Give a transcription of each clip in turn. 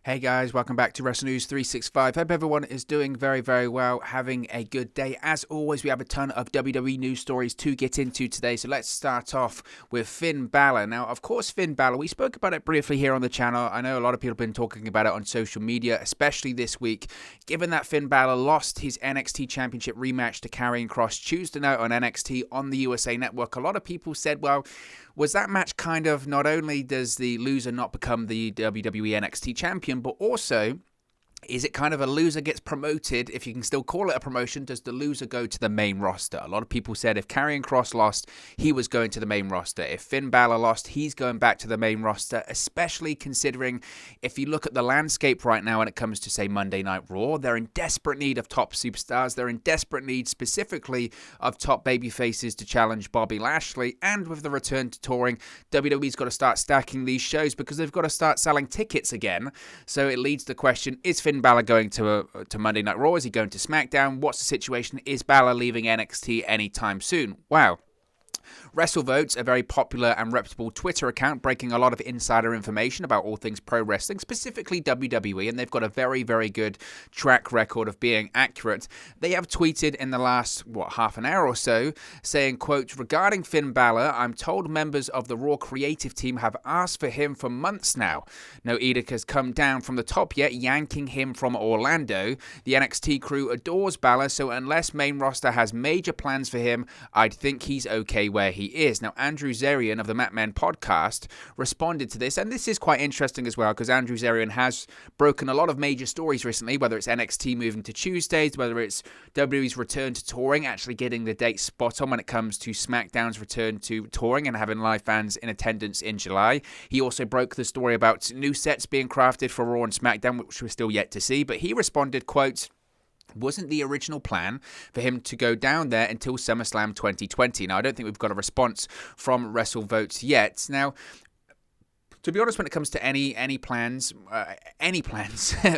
Hey guys, welcome back to Wrestle News 365. Hope everyone is doing very, very well, having a good day. As always, we have a ton of WWE news stories to get into today, so let's start off with Finn Balor. Now, of course, Finn Balor, we spoke about it briefly here on the channel. I know a lot of people have been talking about it on social media, especially this week, given that Finn Balor lost his NXT Championship rematch to Karrion Kross Tuesday night on NXT on the USA Network. A lot of people said, well, was that match kind of, not only does the loser not become the WWE NXT champion, but also, is it kind of a loser gets promoted, if you can still call it a promotion, does the loser go to the main roster? A lot of people said if Karrion Kross lost, he was going to the main roster. If Finn Balor lost, he's going back to the main roster, especially considering if you look at the landscape right now when it comes to, say, Monday Night Raw, they're in desperate need of top superstars. They're in desperate need specifically of top babyfaces to challenge Bobby Lashley. And with the return to touring, WWE's got to start stacking these shows because they've got to start selling tickets again. So it leads to the question, is Finn Balor going to Monday Night Raw? Is he going to SmackDown? What's the situation? Is Balor leaving NXT anytime soon? Wow. WrestleVotes, a very popular and reputable Twitter account breaking a lot of insider information about all things pro wrestling, specifically WWE, and they've got a very, very good track record of being accurate. They have tweeted in the last, half an hour or so, saying, quote, regarding Finn Balor, I'm told members of the Raw creative team have asked for him for months now. No edict has come down from the top yet, yanking him from Orlando. The NXT crew adores Balor, so unless main roster has major plans for him, I'd think he's okay where he is. Now, Andrew Zarian of the Mat Men podcast responded to this, and this is quite interesting as well, because Andrew Zarian has broken a lot of major stories recently, whether it's NXT moving to Tuesdays, whether it's WWE's return to touring, actually getting the date spot on when it comes to SmackDown's return to touring and having live fans in attendance in July. He also broke the story about new sets being crafted for Raw and SmackDown, which we're still yet to see, but he responded, quote, wasn't the original plan for him to go down there until SummerSlam 2020. Now, I don't think we've got a response from WrestleVotes yet. Now, to be honest, when it comes to any plans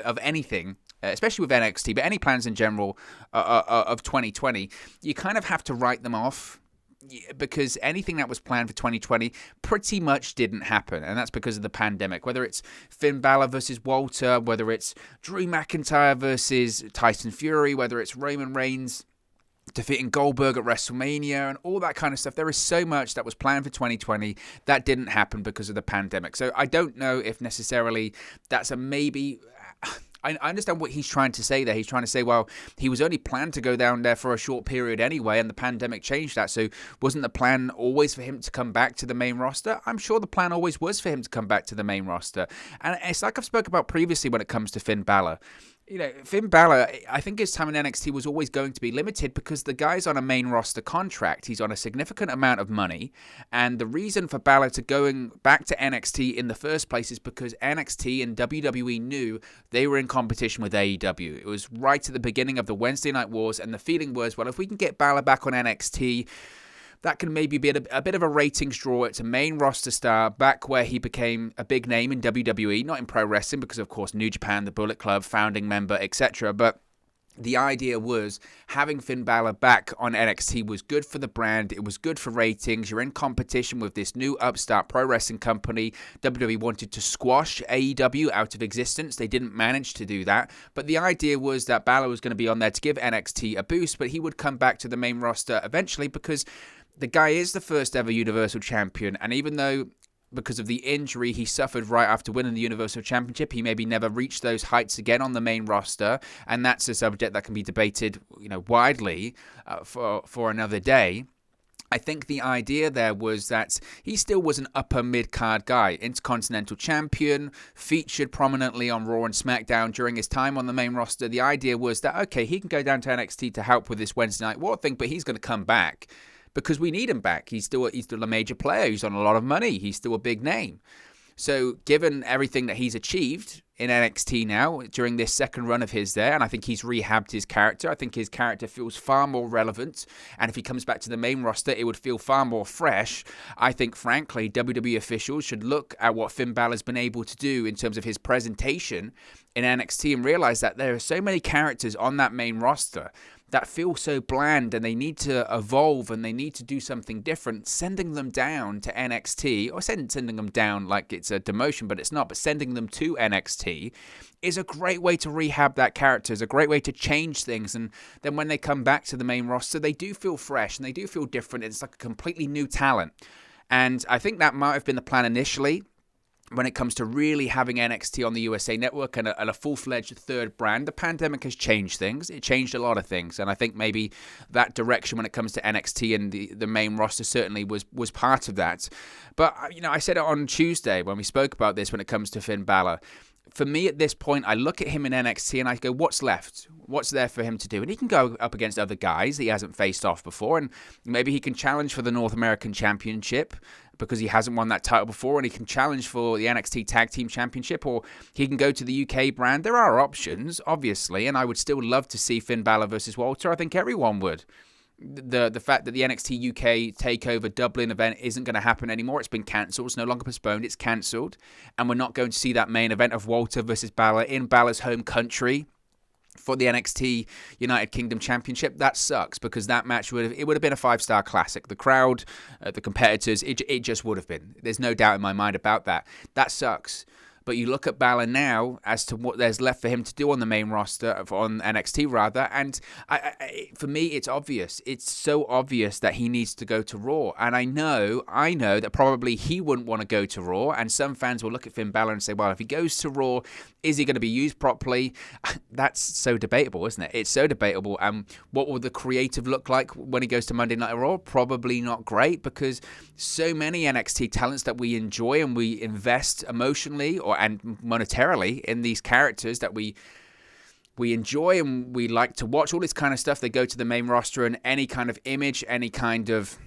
of anything, especially with NXT, but any plans in general of 2020, you kind of have to write them off, because anything that was planned for 2020 pretty much didn't happen, and that's because of the pandemic. Whether it's Finn Balor versus Walter, whether it's Drew McIntyre versus Tyson Fury, whether it's Roman Reigns defeating Goldberg at WrestleMania and all that kind of stuff. There is so much that was planned for 2020 that didn't happen because of the pandemic. So I don't know if necessarily that's a maybe. I understand what he's trying to say there. He's trying to say, well, he was only planned to go down there for a short period anyway, and the pandemic changed that. So wasn't the plan always for him to come back to the main roster? I'm sure the plan always was for him to come back to the main roster. And it's like I've spoke about previously when it comes to Finn Balor. You know, Finn Balor, I think his time in NXT was always going to be limited because the guy's on a main roster contract. He's on a significant amount of money. And the reason for Balor to going back to NXT in the first place is because NXT and WWE knew they were in competition with AEW. It was right at the beginning of the Wednesday Night Wars. And the feeling was, well, if we can get Balor back on NXT, that can maybe be a bit of a ratings draw. It's a main roster star back where he became a big name in WWE, not in pro wrestling because, of course, New Japan, the Bullet Club, founding member, etc. But the idea was having Finn Balor back on NXT was good for the brand. It was good for ratings. You're in competition with this new upstart pro wrestling company. WWE wanted to squash AEW out of existence. They didn't manage to do that. But the idea was that Balor was going to be on there to give NXT a boost, but he would come back to the main roster eventually because the guy is the first ever Universal Champion, and even though because of the injury he suffered right after winning the Universal Championship, he maybe never reached those heights again on the main roster, and that's a subject that can be debated, widely for another day. I think the idea there was that he still was an upper mid-card guy, Intercontinental Champion, featured prominently on Raw and SmackDown during his time on the main roster. The idea was that, okay, he can go down to NXT to help with this Wednesday Night War thing, but he's going to come back because we need him back. He's still a major player. He's on a lot of money. He's still a big name. So given everything that he's achieved in NXT now during this second run of his there, and I think he's rehabbed his character. I think his character feels far more relevant, and if he comes back to the main roster, it would feel far more fresh. I think, frankly, WWE officials should look at what Finn Balor's been able to do in terms of his presentation in NXT and realize that there are so many characters on that main roster that feel so bland and they need to evolve and they need to do something different, sending them down to NXT, or sending them down like it's a demotion, but it's not, but sending them to NXT is a great way to rehab that character, is a great way to change things. And then when they come back to the main roster, they do feel fresh and they do feel different. It's like a completely new talent. And I think that might have been the plan initially, when it comes to really having NXT on the USA Network and a full-fledged third brand. The pandemic has changed things. It changed a lot of things. And I think maybe that direction when it comes to NXT and the main roster certainly was part of that. But, I said it on Tuesday when we spoke about this when it comes to Finn Balor. For me at this point, I look at him in NXT and I go, what's left? What's there for him to do? And he can go up against other guys that he hasn't faced off before. And maybe he can challenge for the North American Championship because he hasn't won that title before. And he can challenge for the NXT Tag Team Championship, or he can go to the UK brand. There are options, obviously. And I would still love to see Finn Balor versus Walter. I think everyone would. The fact that the NXT UK TakeOver Dublin event isn't going to happen anymore. It's been cancelled. It's no longer postponed. It's cancelled. And we're not going to see that main event of Walter versus Balor in Balor's home country for the NXT United Kingdom Championship. That sucks, because that match would have been a 5-star classic. The crowd, the competitors, it just would have been. There's no doubt in my mind about that. That sucks. But you look at Balor now as to what there's left for him to do on the main roster, on NXT rather, and for me, it's obvious. It's so obvious that he needs to go to Raw. And I know that probably he wouldn't want to go to Raw, and some fans will look at Finn Balor and say, well, if he goes to Raw, is he going to be used properly? That's so debatable, isn't it? It's so debatable. And what will the creative look like when he goes to Monday Night Raw? Probably not great, because so many NXT talents that we enjoy and we invest emotionally and monetarily in these characters that we enjoy and we like to watch, all this kind of stuff, they go to the main roster, and any kind of image, any kind of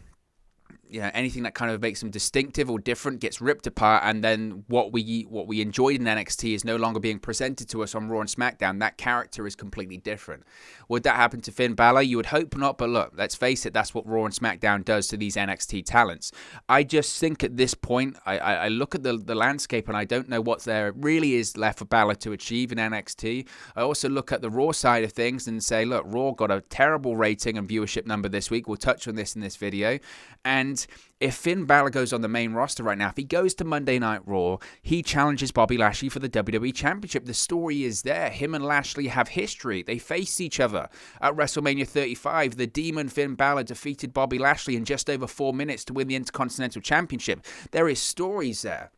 anything that kind of makes them distinctive or different gets ripped apart, and then what we enjoyed in NXT is no longer being presented to us on Raw and SmackDown. That character is completely different. Would that happen to Finn Balor? You would hope not, but look, let's face it, that's what Raw and SmackDown does to these NXT talents. I just think at this point, I look at the landscape and I don't know what there really is left for Balor to achieve in NXT. I also look at the Raw side of things and say, look, Raw got a terrible rating and viewership number this week. We'll touch on this in this video. And if Finn Balor goes on the main roster right now, if he goes to Monday Night Raw, he challenges Bobby Lashley for the WWE Championship. The story is there. Him and Lashley have history. They faced each other at WrestleMania 35. The Demon Finn Balor defeated Bobby Lashley in just over 4 minutes to win the Intercontinental Championship. There is stories there.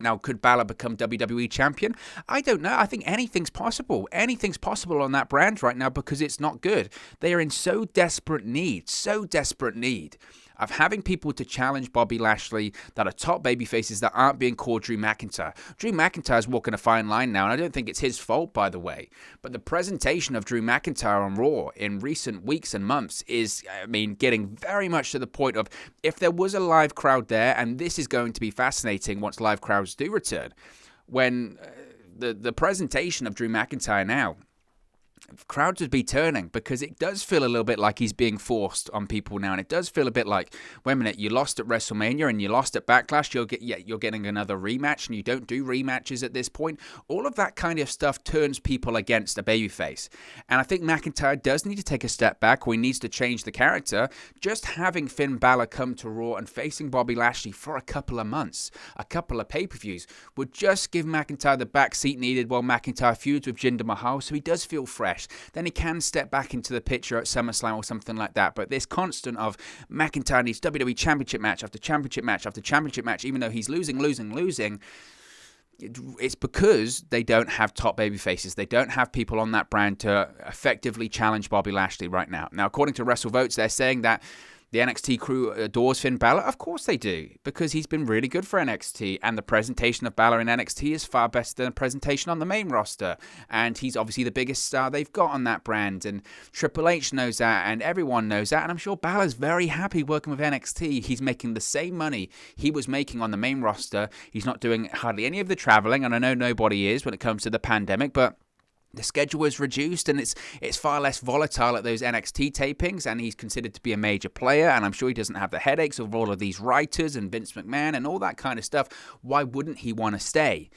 Now, could Balor become WWE Champion? I don't know. I think anything's possible. Anything's possible on that brand right now, because it's not good. They are in so desperate need of having people to challenge Bobby Lashley that are top babyfaces that aren't being called Drew McIntyre. Drew McIntyre's walking a fine line now, and I don't think it's his fault, by the way. But the presentation of Drew McIntyre on Raw in recent weeks and months is, getting very much to the point of, if there was a live crowd there, and this is going to be fascinating once live crowds do return, when the presentation of Drew McIntyre now, crowds would be turning, because it does feel a little bit like he's being forced on people now, and it does feel a bit like, wait a minute, you lost at WrestleMania and you lost at Backlash, you're getting another rematch, and you don't do rematches at this point. All of that kind of stuff turns people against a babyface, and I think McIntyre does need to take a step back, or he needs to change the character. Just having Finn Balor come to Raw and facing Bobby Lashley for a couple of months, a couple of pay-per-views, would just give McIntyre the backseat needed while McIntyre feuds with Jinder Mahal, so he does feel fresh. Then he can step back into the picture at SummerSlam or something like that. But this constant of McIntyre needs WWE Championship match after Championship match after Championship match, even though he's losing, it's because they don't have top baby faces. They don't have people on that brand to effectively challenge Bobby Lashley right now. Now, according to WrestleVotes, they're saying that the NXT crew adores Finn Balor. Of course they do, because he's been really good for NXT, and the presentation of Balor in NXT is far better than the presentation on the main roster, and he's obviously the biggest star they've got on that brand, and Triple H knows that, and everyone knows that, and I'm sure Balor's very happy working with NXT. He's making the same money he was making on the main roster. He's not doing hardly any of the traveling, and I know nobody is when it comes to the pandemic, but the schedule is reduced, and it's far less volatile at those NXT tapings, and he's considered to be a major player, and I'm sure he doesn't have the headaches of all of these writers and Vince McMahon and all that kind of stuff. Why wouldn't he want to stay?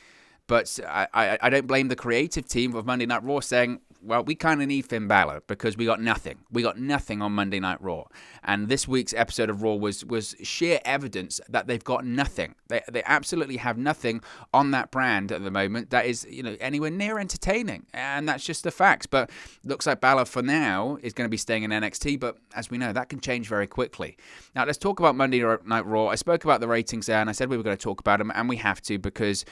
But I don't blame the creative team of Monday Night Raw saying, well, we kind of need Finn Balor because we got nothing. We got nothing on Monday Night Raw. And this week's episode of Raw was sheer evidence that they've got nothing. They absolutely have nothing on that brand at the moment that is, anywhere near entertaining. And that's just the facts. But looks like Balor for now is going to be staying in NXT. But as we know, that can change very quickly. Now, let's talk about Monday Night Raw. I spoke about the ratings there, and I said we were going to talk about them, and we have to because...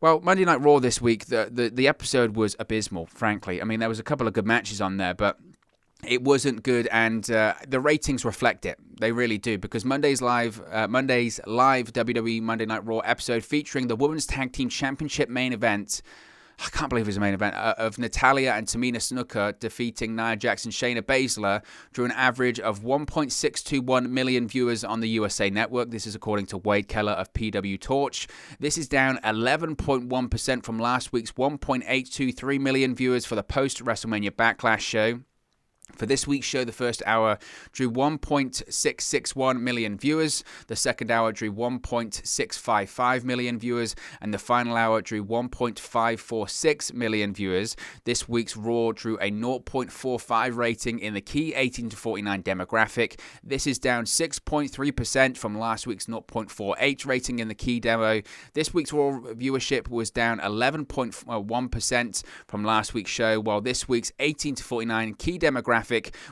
Well, Monday Night Raw this week, the episode was abysmal, frankly. I mean, there was a couple of good matches on there, but it wasn't good, and the ratings reflect it. They really do, because Monday's live WWE Monday Night Raw episode featuring the Women's Tag Team Championship main event. I can't believe it was a main event, of Natalya and Tamina Snuka defeating Nia Jax and Shayna Baszler, drew an average of 1.621 million viewers on the USA Network. This is according to Wade Keller of PW Torch. This is down 11.1% from last week's 1.823 million viewers for the post-WrestleMania Backlash show. For this week's show, the first hour drew 1.661 million viewers, the second hour drew 1.655 million viewers, and the final hour drew 1.546 million viewers. This week's Raw drew a 0.45 rating in the key 18 to 49 demographic. This is down 6.3% from last week's 0.48 rating in the key demo. This week's Raw viewership was down 11.1% from last week's show, while this week's 18 to 49 key demographic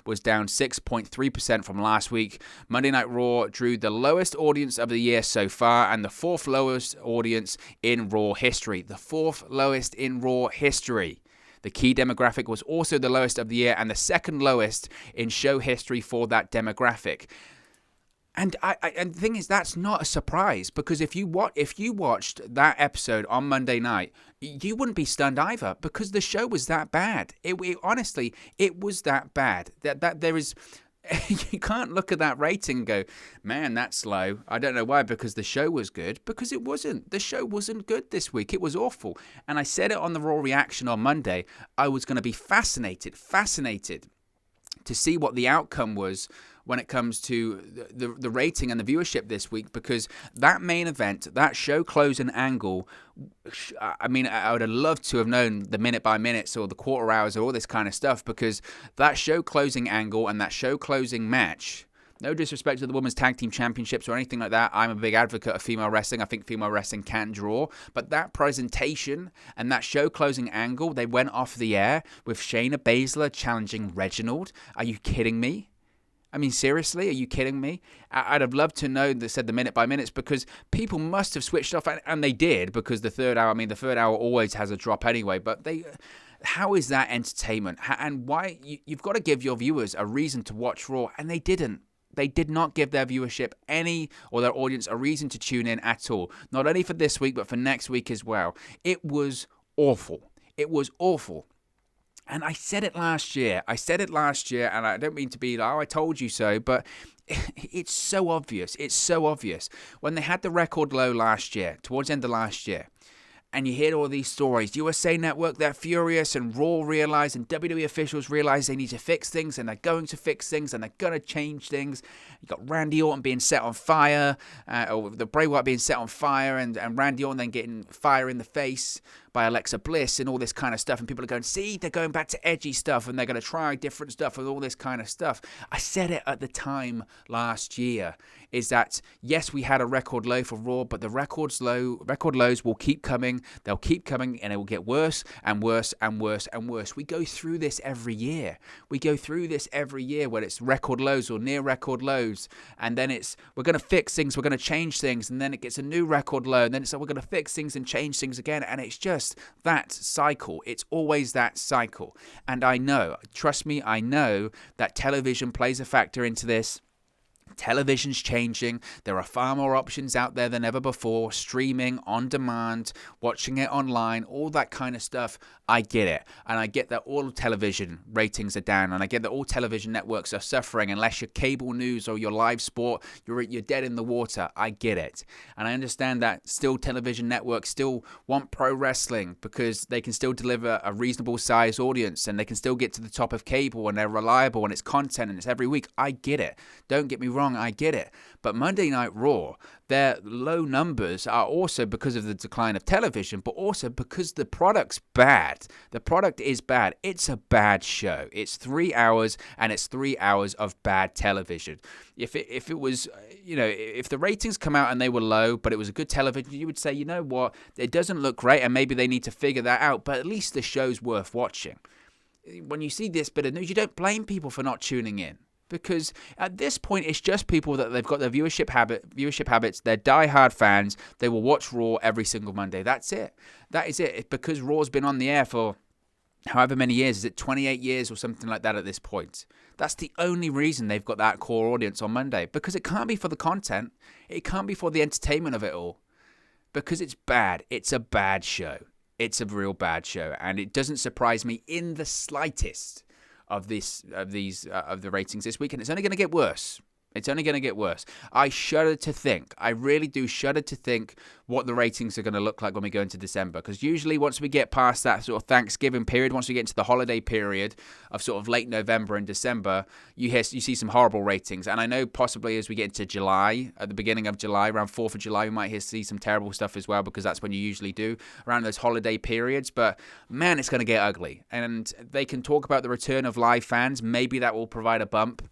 was down 6.3% from last week. Monday Night Raw drew the lowest audience of the year so far and the fourth lowest audience in Raw history. The fourth lowest in Raw history. The key demographic was also the lowest of the year and the second lowest in show history for that demographic. And the thing is, that's not a surprise, because if you watched that episode on Monday night, you wouldn't be stunned either, because the show was that bad. Honestly, it was that bad. That there is, you can't look at that rating and go, man, that's low. I don't know why, because the show was good. Because it wasn't. The show wasn't good this week. It was awful. And I said it on the Raw reaction on Monday. I was going to be fascinated to see what the outcome was when it comes to the rating and the viewership this week, because that main event, that show closing angle, I mean, I would have loved to have known the minute by minutes or the quarter hours or all this kind of stuff, because that show closing angle and that show closing match, no disrespect to the Women's Tag Team Championships or anything like that. I'm a big advocate of female wrestling. I think female wrestling can draw. But that presentation and that show closing angle, they went off the air with Shayna Baszler challenging Reginald. Are you kidding me? I mean, seriously, are you kidding me? I'd have loved to know that said the minute by minutes, because people must have switched off, and they did, because the third hour always has a drop anyway, but how is that entertainment? And why? You've got to give your viewers a reason to watch Raw, and they didn't. They did not give their viewership or their audience a reason to tune in at all. Not only for this week, but for next week as well. It was awful. It was awful. And I said it last year, and I don't mean to be like, oh, I told you so, but it's so obvious. It's so obvious. When they had the record low last year, towards the end of last year, and you hear all these stories, USA Network, they're furious, and Raw realize, and WWE officials realize they need to fix things, and they're going to fix things, and they're going to change things. You got Randy Orton being set on fire, or the Bray Wyatt being set on fire, and Randy Orton then getting fire in the face by Alexa Bliss and all this kind of stuff, and people are going, see, they're going back to edgy stuff, and they're going to try different stuff with all this kind of stuff. I said it at the time last year, is that, yes, we had a record low for Raw, but the record lows will keep coming, they'll keep coming, and it will get worse and worse and worse and worse. We go through this every year. Where it's record lows or near record lows, and then we're going to fix things, we're going to change things, and then it gets a new record low, and then we're going to fix things and change things again, and it's just that cycle. It's always that cycle. And I know, trust me, I know that television plays a factor into this. Television's changing. There are far more options out there than ever before. Streaming, on demand, watching it online, all that kind of stuff. I get it. And I get that all television ratings are down. And I get that all television networks are suffering. Unless you're cable news or your live sport, you're dead in the water. I get it. And I understand that still television networks still want pro wrestling because they can still deliver a reasonable size audience and they can still get to the top of cable and they're reliable and it's content and it's every week. I get it. Don't get me wrong. wrong, I get it. But Monday Night Raw, their low numbers are also because of the decline of television, but also because the product's bad. The product is bad. It's a bad show. It's 3 hours, and it's 3 hours of bad television. If it was, if the ratings come out and they were low, but it was a good television, you would say, you know what, it doesn't look great, and maybe they need to figure that out, but at least the show's worth watching. When you see this bit of news, you don't blame people for not tuning in. Because at this point, it's just people that they've got their viewership habits. They're diehard fans. They will watch Raw every single Monday. That's it. That is it. It's because Raw's been on the air for however many years. Is it 28 years or something like that at this point? That's the only reason they've got that core audience on Monday. Because it can't be for the content. It can't be for the entertainment of it all. Because it's bad. It's a bad show. It's a real bad show. And it doesn't surprise me in the slightest of the ratings this week, and it's only going to get worse. It's only going to get worse. I shudder to think, I really do shudder to think what the ratings are going to look like when we go into December. Because usually once we get past that sort of Thanksgiving period, once we get into the holiday period of sort of late November and December, you see some horrible ratings. And I know possibly as we get into July, at the beginning of July, around 4th of July, we might see some terrible stuff as well, because that's when you usually do, around those holiday periods. But man, it's going to get ugly. And they can talk about the return of live fans. Maybe that will provide a bump.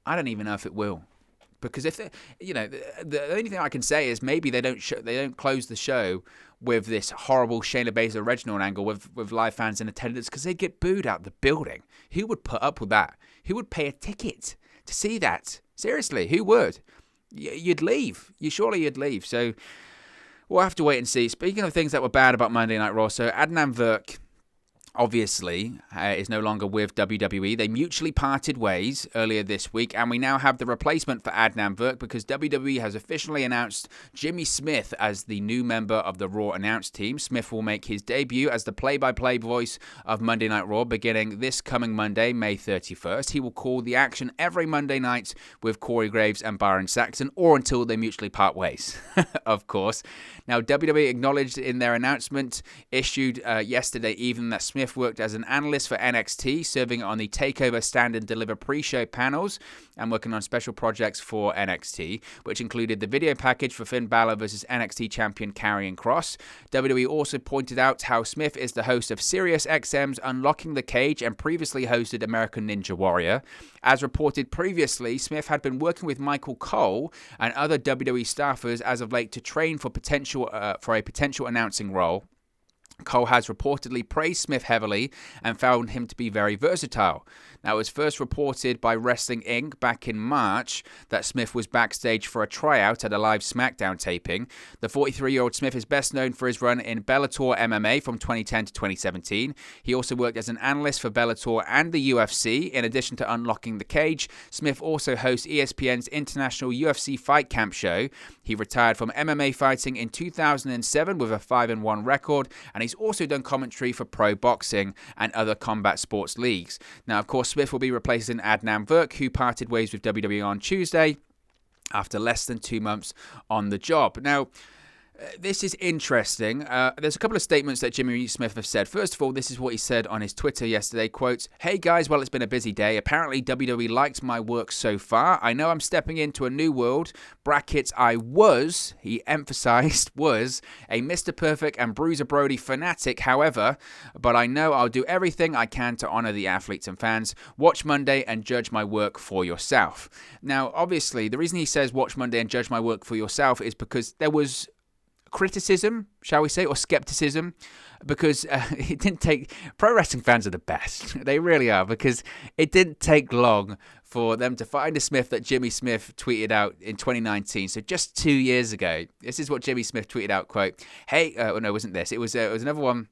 I don't even know if it will, because if the only thing I can say is maybe they don't close the show with this horrible Shayna Baszler Reginald angle with live fans in attendance, because they'd get booed out the building. Who would put up with that? Who would pay a ticket to see that? Seriously, who would? You'd leave. Surely you'd leave. So we'll have to wait and see. Speaking of things that were bad about Monday Night Raw, so Adnan Virk obviously is no longer with WWE. They mutually parted ways earlier this week, and we now have the replacement for Adnan Virk, because WWE has officially announced Jimmy Smith as the new member of the Raw announce team. Smith will make his debut as the play-by-play voice of Monday Night Raw beginning this coming Monday, May 31st. He will call the action every Monday night with Corey Graves and Byron Saxton, or until they mutually part ways, of course. Now, WWE acknowledged in their announcement issued yesterday evening that Smith worked as an analyst for NXT, serving on the TakeOver Stand and Deliver pre-show panels and working on special projects for NXT, which included the video package for Finn Balor versus NXT champion Karrion Kross. WWE also pointed out how Smith is the host of SiriusXM's Unlocking the Cage and previously hosted American Ninja Warrior. As reported previously, Smith had been working with Michael Cole and other WWE staffers as of late to train for a potential announcing role. Cole has reportedly praised Smith heavily and found him to be very versatile. Now, it was first reported by Wrestling Inc. back in March that Smith was backstage for a tryout at a live SmackDown taping. The 43-year-old Smith is best known for his run in Bellator MMA from 2010 to 2017. He also worked as an analyst for Bellator and the UFC. In addition to Unlocking the Cage, Smith also hosts ESPN's International UFC Fight Camp show. He retired from MMA fighting in 2007 with a 5-1 record, and he's also done commentary for pro boxing and other combat sports leagues. Now, of course, Smith will be replacing Adnan Virk, who parted ways with WWE on Tuesday after less than 2 months on the job. Now, this is interesting. There's a couple of statements that Jimmy Smith have said. First of all, this is what he said on his Twitter yesterday, quote, "Hey guys, well, it's been a busy day. Apparently WWE liked my work so far. I know I'm stepping into a new world. Brackets, I was," he emphasized, was, "a Mr. Perfect and Bruiser Brody fanatic, however, but I know I'll do everything I can to honor the athletes and fans. Watch Monday and judge my work for yourself." Now, obviously, the reason he says watch Monday and judge my work for yourself is because there was criticism, shall we say, or skepticism, because it didn't take... Pro wrestling fans are the best. They really are, because it didn't take long for them to find a Smith that Jimmy Smith tweeted out in 2019. So just 2 years ago, this is what Jimmy Smith tweeted out, quote, "Hey," no, it wasn't this. It was another one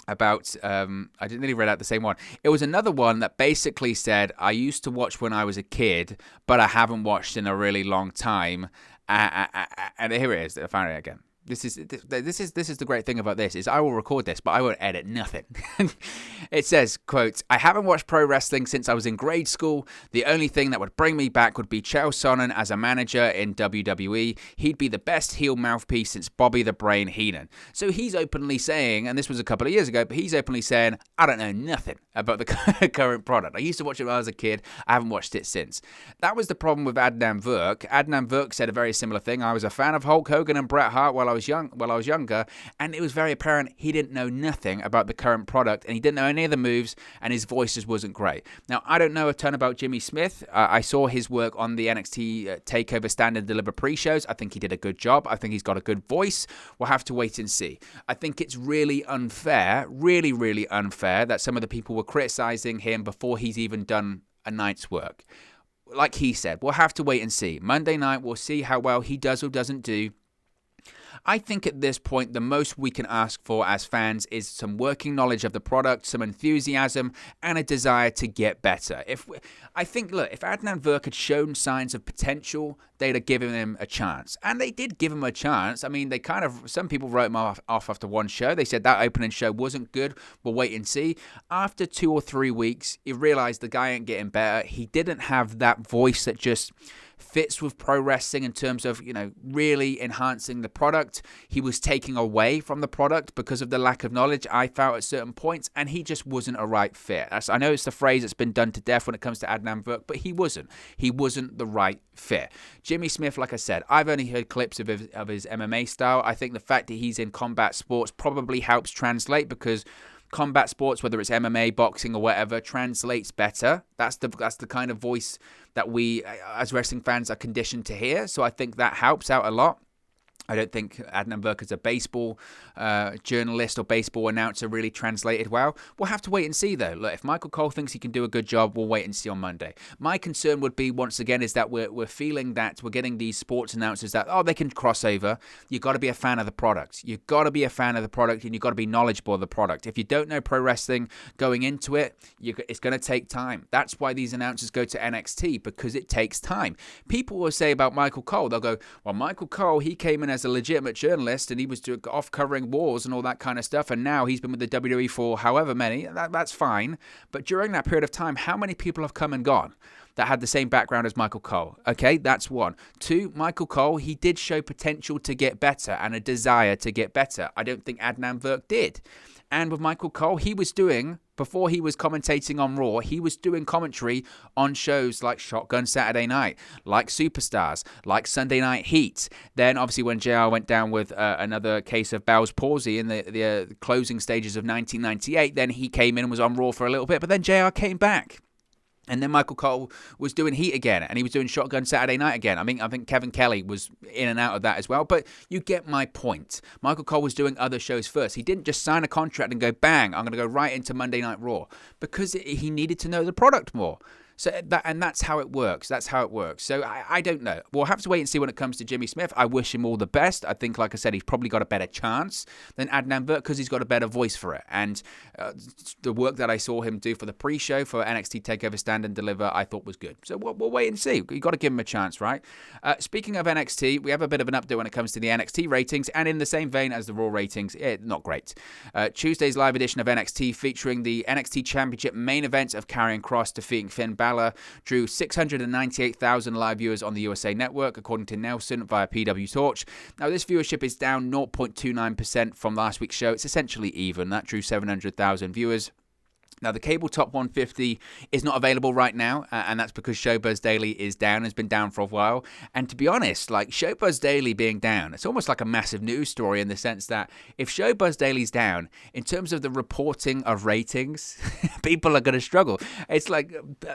about, I didn't really read out the same one. It was another one that basically said, "I used to watch when I was a kid, but I haven't watched in a really long time." And here it is. I found it again. This is the great thing about this is I will record this, but I won't edit nothing. It says, quote, "I haven't watched pro wrestling since I was in grade school. The only thing that would bring me back would be Chael Sonnen as a manager in WWE. He'd be the best heel mouthpiece since Bobby the Brain Heenan." So he's openly saying, and this was a couple of years ago, but he's openly saying, I don't know nothing about the current product. I used to watch it when I was a kid. I haven't watched it since. That was the problem with Adnan Virk. Adnan Virk said a very similar thing. I was a fan of Hulk Hogan and Bret Hart while I was younger, and it was very apparent he didn't know nothing about the current product, and he didn't know any of the moves, and his voice just wasn't great. Now, I don't know a ton about Jimmy Smith. I saw his work on the NXT TakeOver Stand and Deliver pre-shows. I think he did a good job. I think he's got a good voice. We'll have to wait and see. I think it's really unfair, really, really unfair that some of the people were criticizing him before he's even done a night's work. Like he said, we'll have to wait and see. Monday night, we'll see how well he does or doesn't do. I think at this point, the most we can ask for as fans is some working knowledge of the product, some enthusiasm, and a desire to get better. If Adnan Virk had shown signs of potential, they'd have given him a chance. And they did give him a chance. I mean, some people wrote him off after one show. They said that opening show wasn't good. We'll wait and see. After 2 or 3 weeks, you realize the guy ain't getting better. He didn't have that voice that just fits with pro wrestling in terms of, really enhancing the product. He was taking away from the product because of the lack of knowledge, I felt, at certain points, and he just wasn't a right fit. I know it's the phrase that's been done to death when it comes to Adnan Virk, but he wasn't. He wasn't the right fit. Jimmy Smith, like I said, I've only heard clips of his MMA style. I think the fact that he's in combat sports probably helps translate, because combat sports, whether it's MMA, boxing, or whatever, translates better. That's the kind of voice that we, as wrestling fans, are conditioned to hear. So I think that helps out a lot. I don't think Adnan Virk as a baseball journalist or baseball announcer really translated well. We'll have to wait and see, though. Look, if Michael Cole thinks he can do a good job, we'll wait and see on Monday. My concern would be, once again, is that we're feeling that we're getting these sports announcers that, they can cross over. You've got to be a fan of the product. You've got to be a fan of the product, and you've got to be knowledgeable of the product. If you don't know pro wrestling going into it, it's going to take time. That's why these announcers go to NXT, because it takes time. People will say about Michael Cole, they'll go, well, Michael Cole, he came in as a legitimate journalist, and he was off covering wars and all that kind of stuff, and now he's been with the WWE for however many. That's fine. But during that period of time, how many people have come and gone that had the same background as Michael Cole? Okay, that's one. Two, Michael Cole, he did show potential to get better and a desire to get better. I don't think Adnan Virk did. And with Michael Cole, he was doing, before he was commentating on Raw, he was doing commentary on shows like Shotgun Saturday Night, like Superstars, like Sunday Night Heat. Then, obviously, when JR went down with another case of Bell's palsy in the closing stages of 1998, then he came in and was on Raw for a little bit, but then JR came back. And then Michael Cole was doing Heat again, and he was doing Shotgun Saturday Night again. I think Kevin Kelly was in and out of that as well, but you get my point. Michael Cole was doing other shows first. He didn't just sign a contract and go, bang, I'm going to go right into Monday Night Raw, because he needed to know the product more. So that's how it works. That's how it works. So I don't know. We'll have to wait and see when it comes to Jimmy Smith. I wish him all the best. I think, like I said, he's probably got a better chance than Adnan Virk, because he's got a better voice for it. And the work that I saw him do for the pre-show for NXT TakeOver Stand and Deliver, I thought was good. So we'll wait and see. You've got to give him a chance, right? Speaking of NXT, we have a bit of an update when it comes to the NXT ratings, and in the same vein as the Raw ratings, not great. Tuesday's live edition of NXT, featuring the NXT Championship main event of Karrion Kross defeating Finn Balor, drew 698,000 live viewers on the USA Network, according to Nelson via PW Torch. Now, this viewership is down 0.29% from last week's show. It's essentially even. That drew 700,000 viewers. Now, the cable top 150 is not available right now, and that's because Showbuzz Daily is down, has been down for a while. And to be honest, like, Showbuzz Daily being down, it's almost like a massive news story, in the sense that if Showbuzz Daily's down, in terms of the reporting of ratings, people are going to struggle. It's like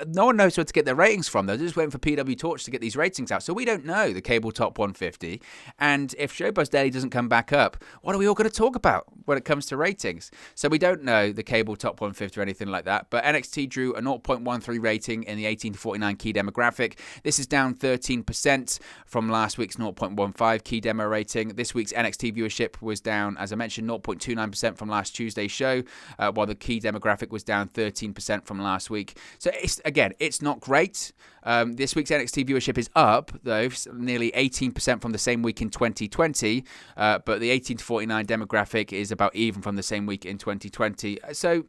no one knows where to get their ratings from. They're just waiting for PW Torch to get these ratings out. So we don't know the cable top 150. And if Showbuzz Daily doesn't come back up, what are we all going to talk about when it comes to ratings? So we don't know the cable top 150 or anything like that. But NXT drew a 0.13 rating in the 18 to 49 key demographic. This is down 13% from last week's 0.15 key demo rating. This week's NXT viewership was down, as I mentioned, 0.29% from last Tuesday's show, while the key demographic was down 13% from last week. So, it's not great. This week's NXT viewership is up, though, nearly 18% from the same week in 2020, but the 18 to 49 demographic is about even from the same week in 2020. So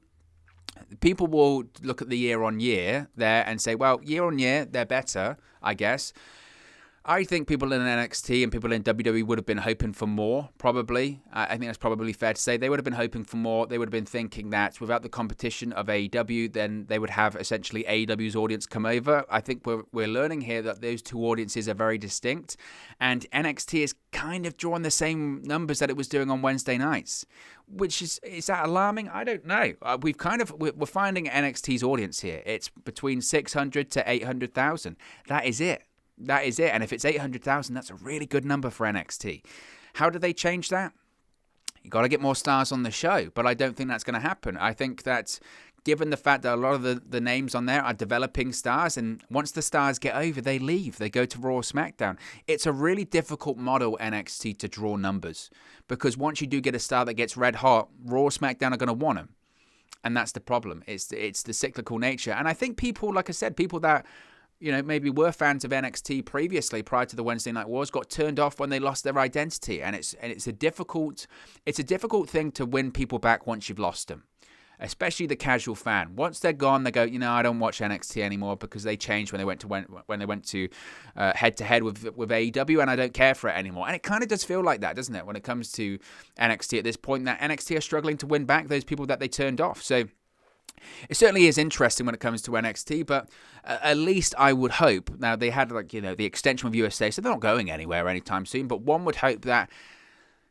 people will look at the year-on-year there and say, well, year-on-year, they're better, I guess. I think people in NXT and people in WWE would have been hoping for more, probably. I think that's probably fair to say. They would have been hoping for more. They would have been thinking that without the competition of AEW, then they would have essentially AEW's audience come over. I think we're learning here that those two audiences are very distinct, and NXT is kind of drawing the same numbers that it was doing on Wednesday nights. Which is that alarming? I don't know. We're finding NXT's audience here. It's between 600 to 800,000. That is it. That is it. And if it's 800,000, that's a really good number for NXT. How do they change that? You got to get more stars on the show, but I don't think that's going to happen. I think that given the fact that a lot of the names on there are developing stars, and once the stars get over, they leave. They go to Raw or SmackDown. It's a really difficult model, NXT, to draw numbers, because once you do get a star that gets red hot, Raw or SmackDown are going to want them. And that's the problem. It's the cyclical nature. And I think people, like I said, people that maybe were fans of NXT previously prior to the Wednesday Night Wars got turned off when they lost their identity, and it's a difficult thing to win people back once you've lost them, especially the casual fan. Once they're gone, they go, I don't watch NXT anymore because they changed when they went to head to head with AEW, and I don't care for it anymore. And it kind of does feel like that, doesn't it, when it comes to NXT at this point, that NXT are struggling to win back those people that they turned off. So it certainly is interesting when it comes to NXT, but at least I would hope, now they had the extension with USA, so they're not going anywhere anytime soon, but one would hope that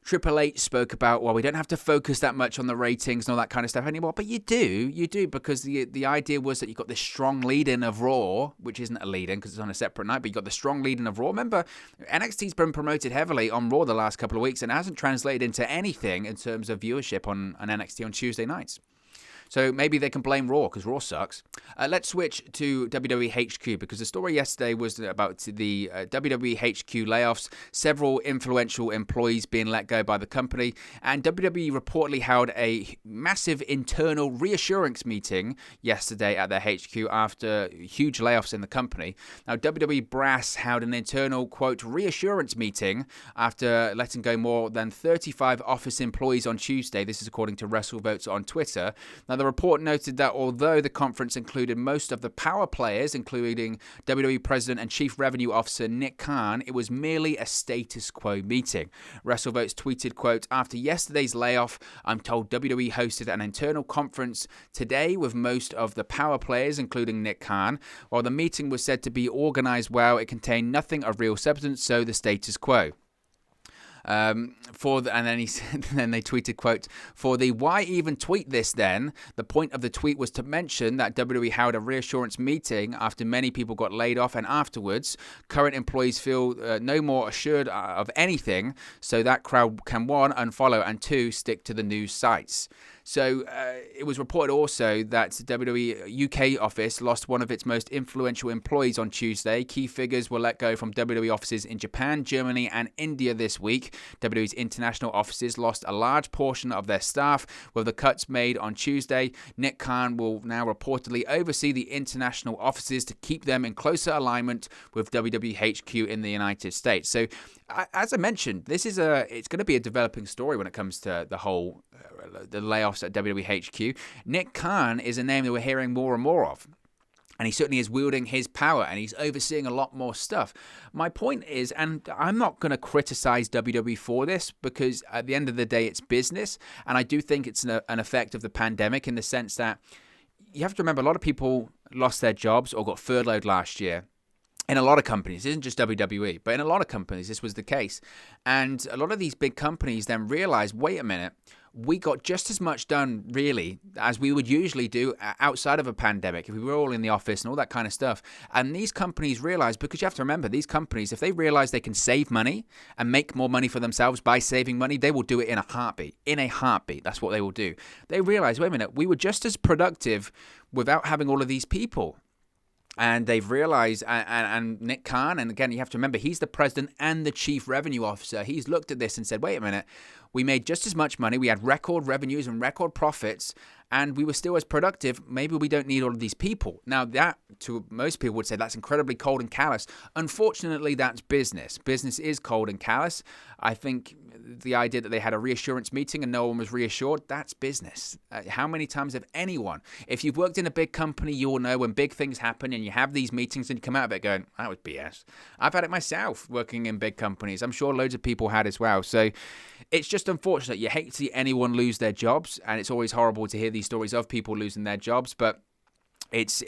Triple H spoke about, well, we don't have to focus that much on the ratings and all that kind of stuff anymore, but you do, because the idea was that you've got this strong lead-in of Raw, which isn't a lead-in because it's on a separate night, but you've got the strong lead-in of Raw. Remember, NXT's been promoted heavily on Raw the last couple of weeks and it hasn't translated into anything in terms of viewership on NXT on Tuesday nights. So maybe they can blame Raw because Raw sucks. Let's switch to WWE HQ because the story yesterday was about the WWE HQ layoffs, several influential employees being let go by the company, and WWE reportedly held a massive internal reassurance meeting yesterday at their HQ after huge layoffs in the company. Now, WWE brass held an internal, quote, reassurance meeting after letting go more than 35 office employees on Tuesday. This is according to WrestleVotes on Twitter. Now, the report noted that although the conference included most of the power players, including WWE President and Chief Revenue Officer Nick Khan, it was merely a status quo meeting. WrestleVotes tweeted, quote, after yesterday's layoff, I'm told WWE hosted an internal conference today with most of the power players, including Nick Khan. While the meeting was said to be organized well, it contained nothing of real substance, so the status quo. And then they tweeted, quote, for the why even tweet this then? The point of the tweet was to mention that WWE held a reassurance meeting after many people got laid off, and afterwards current employees feel no more assured of anything, so that crowd can, one, unfollow, and two, stick to the news sites. So it was reported also that WWE UK office lost one of its most influential employees on Tuesday. Key figures were let go from WWE offices in Japan, Germany, and India this week. WWE's international offices lost a large portion of their staff. With the cuts made on Tuesday, Nick Khan will now reportedly oversee the international offices to keep them in closer alignment with WWE HQ in the United States. So, as I mentioned, it's going to be a developing story when it comes to the whole the layoffs at WWE HQ. Nick Khan is a name that we're hearing more and more of. And he certainly is wielding his power and he's overseeing a lot more stuff. My point is, and I'm not going to criticize WWE for this because at the end of the day, it's business. And I do think it's an effect of the pandemic in the sense that you have to remember a lot of people lost their jobs or got furloughed last year. In a lot of companies, it isn't just WWE, but in a lot of companies, this was the case. And a lot of these big companies then realized, wait a minute, we got just as much done, really, as we would usually do outside of a pandemic, if we were all in the office and all that kind of stuff. And these companies realize, because you have to remember, these companies, if they realize they can save money and make more money for themselves by saving money, they will do it in a heartbeat. In a heartbeat, that's what they will do. They realize, wait a minute, we were just as productive without having all of these people. And they've realized, and Nick Khan, and again, you have to remember, he's the president and the chief revenue officer. He's looked at this and said, wait a minute, we made just as much money. We had record revenues and record profits, and we were still as productive. Maybe we don't need all of these people. Now, that, to most people would say, that's incredibly cold and callous. Unfortunately, that's business. Business is cold and callous. I think the idea that they had a reassurance meeting and no one was reassured, that's business. How many times have anyone, if you've worked in a big company, you'll know when big things happen and you have these meetings and you come out of it going, that was BS. I've had it myself working in big companies. I'm sure loads of people had as well. So it's just unfortunate. You hate to see anyone lose their jobs, and it's always horrible to hear these stories of people losing their jobs, but it's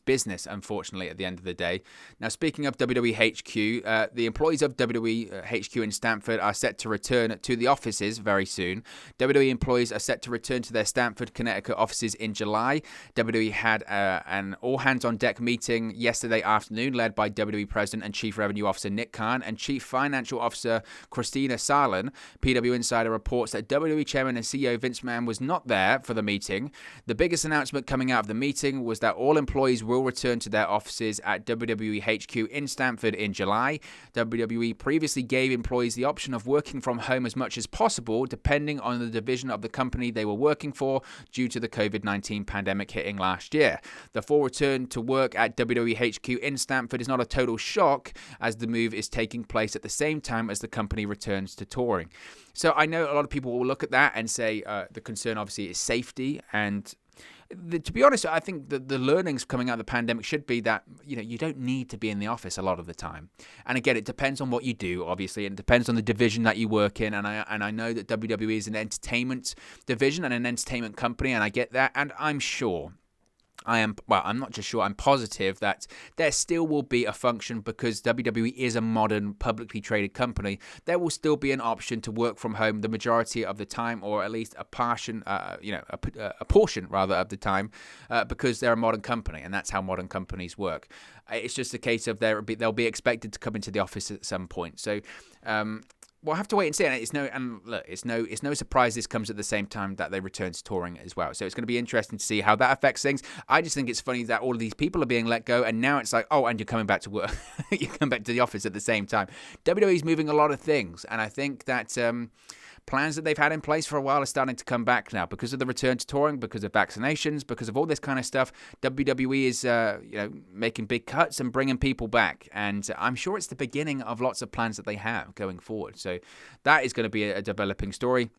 business, unfortunately, at the end of the day. Now, speaking of WWE HQ, the employees of WWE HQ in Stamford are set to return to the offices very soon. WWE employees are set to return to their Stamford, Connecticut offices in July. WWE had an all-hands-on-deck meeting yesterday afternoon led by WWE President and Chief Revenue Officer Nick Khan and Chief Financial Officer Christina Sarlin. PW Insider reports that WWE Chairman and CEO Vince McMahon was not there for the meeting. The biggest announcement coming out of the meeting was that all employees will return to their offices at WWE HQ in Stamford in July. WWE previously gave employees the option of working from home as much as possible, depending on the division of the company they were working for, due to the COVID-19 pandemic hitting last year. The full return to work at WWE HQ in Stamford is not a total shock, as the move is taking place at the same time as the company returns to touring. So I know a lot of people will look at that and say the concern obviously is safety, and to be honest, I think the learnings coming out of the pandemic should be that, you don't need to be in the office a lot of the time. And again, it depends on what you do, obviously, and it depends on the division that you work in. And I know that WWE is an entertainment division and an entertainment company, and I get that. And I'm sure, I'm not just sure, I'm positive that there still will be a function, because WWE is a modern, publicly traded company. There will still be an option to work from home the majority of the time, or at least a portion, a portion rather of the time, because they're a modern company, and that's how modern companies work. It's just a case of they'll be expected to come into the office at some point. So, we'll have to wait and see. It's no surprise this comes at the same time that they return to touring as well. So it's going to be interesting to see how that affects things. I just think it's funny that all of these people are being let go, and now it's like, oh, and you're coming back to work. You come back to the office at the same time. WWE's moving a lot of things, and I think that plans that they've had in place for a while are starting to come back now because of the return to touring, because of vaccinations, because of all this kind of stuff. WWE is making big cuts and bringing people back, and I'm sure it's the beginning of lots of plans that they have going forward. So that is going to be a developing story.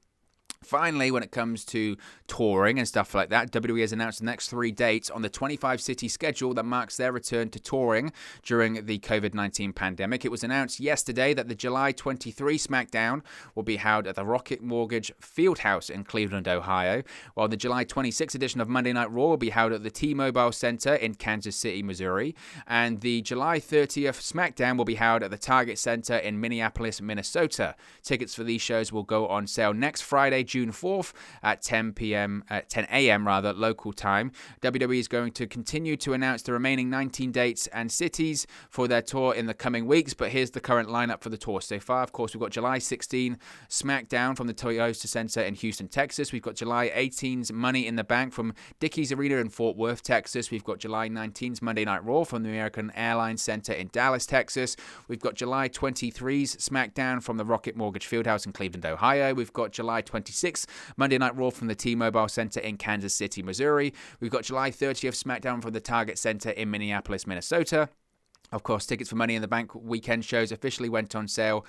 Finally, when it comes to touring and stuff like that, WWE has announced the next 3 dates on the 25-city schedule that marks their return to touring during the COVID-19 pandemic. It was announced yesterday that the July 23 SmackDown will be held at the Rocket Mortgage Fieldhouse in Cleveland, Ohio, while the July 26 edition of Monday Night Raw will be held at the T-Mobile Center in Kansas City, Missouri, and the July 30th SmackDown will be held at the Target Center in Minneapolis, Minnesota. Tickets for these shows will go on sale next Friday, June 4th at 10 a.m. local time. WWE is going to continue to announce the remaining 19 dates and cities for their tour in the coming weeks, but here's the current lineup for the tour so far. Of course, we've got July 16 SmackDown from the Toyota Center in Houston, Texas. We've got July 18's Money in the Bank from Dickies Arena in Fort Worth, Texas. We've got July 19's Monday Night Raw from the American Airlines Center in Dallas, Texas. We've got July 23's SmackDown from the Rocket Mortgage Fieldhouse in Cleveland, Ohio. We've got July 26th Monday Night Raw from the T-Mobile Center in Kansas City, Missouri. We've got July 30th SmackDown from the Target Center in Minneapolis, Minnesota. Of course, tickets for Money in the Bank weekend shows officially went on sale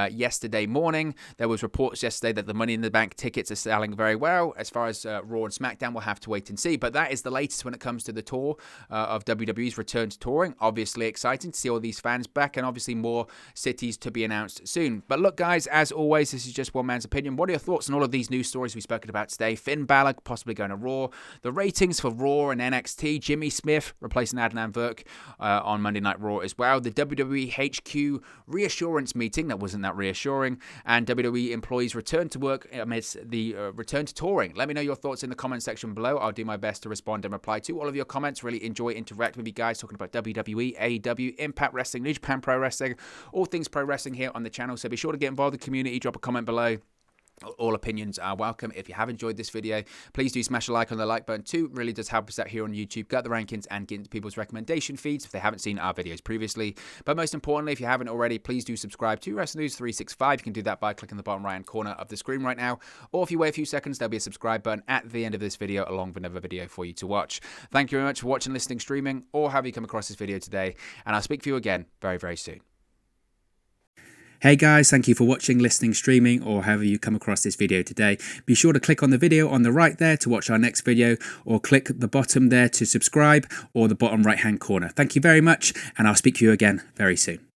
yesterday morning. There was reports yesterday that the Money in the Bank tickets are selling very well. As far as Raw and SmackDown, we'll have to wait and see. But that is the latest when it comes to the tour of WWE's return to touring. Obviously exciting to see all these fans back, and obviously more cities to be announced soon. But look, guys, as always, this is just one man's opinion. What are your thoughts on all of these news stories we've spoken about today? Finn Balor possibly going to Raw. The ratings for Raw and NXT. Jimmy Smith replacing Adnan Virk on Monday Night Raw Raw as well. The WWE HQ reassurance meeting, that wasn't that reassuring, and WWE employees return to work amidst the return to touring. Let me know your thoughts in the comment section below. I'll do my best to respond and reply to all of your comments. Really enjoy interacting with you guys, talking about WWE, AEW, Impact Wrestling, New Japan Pro Wrestling, all things pro wrestling here on the channel. So be sure to get involved in the community, drop a comment below. All opinions are welcome. If you have enjoyed this video, please do smash a like on the like button too. It really does help us out here on YouTube, get the rankings and get into people's recommendation feeds if they haven't seen our videos previously. But most importantly, if you haven't already, please do subscribe to Wrestling News 365. You can do that by clicking the bottom right hand corner of the screen right now, or if you wait a few seconds, there'll be a subscribe button at the end of this video along with another video for you to watch. Thank you very much for watching, listening, streaming, or have you come across this video today, and I'll speak to you again very, very soon. Hey guys, thank you for watching, listening, streaming, or however you come across this video today. Be sure to click on the video on the right there to watch our next video, or click the bottom there to subscribe, or the bottom right hand corner. Thank you very much, and I'll speak to you again very soon.